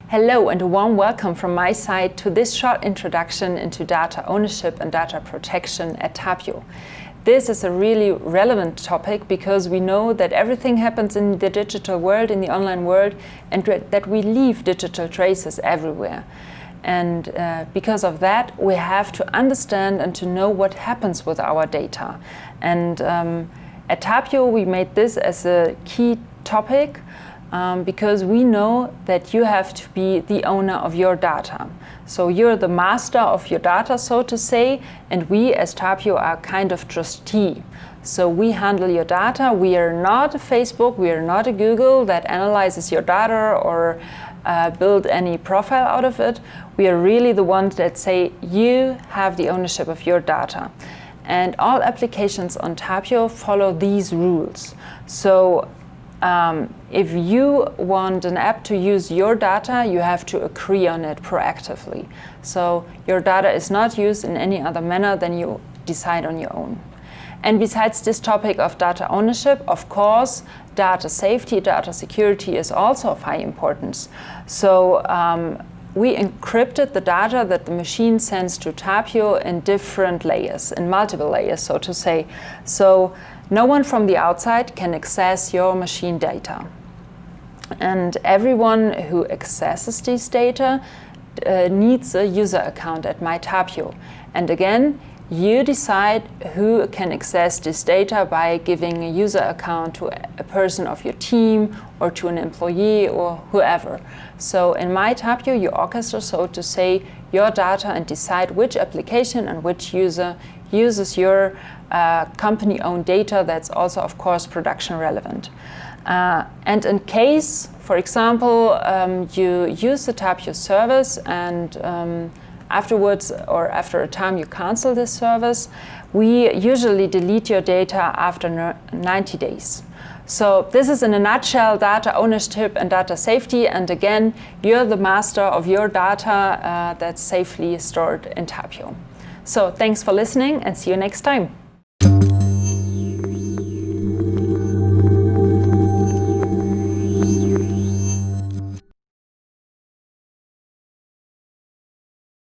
Hello and a warm welcome from my side to this short introduction into data ownership and data protection at Tapio. This is a really relevant topic because we know that everything happens in the digital world, in the online world, and that we leave digital traces everywhere. And because of that, we have to understand and to know what happens with our data. And at Tapio, we made this as a key topic because we know that you have to be the owner of your data. So you're the master of your data, so to say, and we as Tapio are kind of trustee. So we handle your data. We are not a Facebook, we are not a Google that analyzes your data or build any profile out of it. We are really the ones that say you have the ownership of your data. And all applications on Tapio follow these rules. So if you want an app to use your data, you have to agree on it proactively. So your data is not used in any other manner than you decide on your own. And besides this topic of data ownership, of course, data safety, data security is also of high importance. So we encrypted the data that the machine sends to Tapio in different layers, in multiple layers, so to say. So no one from the outside can access your machine data. And everyone who accesses these data needs a user account at My Tapio. And again, you decide who can access this data by giving a user account to a person of your team or to an employee or whoever. So in My Tapio, you orchestrate, so to say, your data and decide which application and which user uses your company-owned data that's also, of course, production relevant. And in case, for example, you use the Tapio service and afterwards or after a time you cancel this service, we usually delete your data after 90 days. So this is in a nutshell data ownership and data safety, and again, you're the master of your data that's safely stored in Tapio. So thanks for listening and see you next time.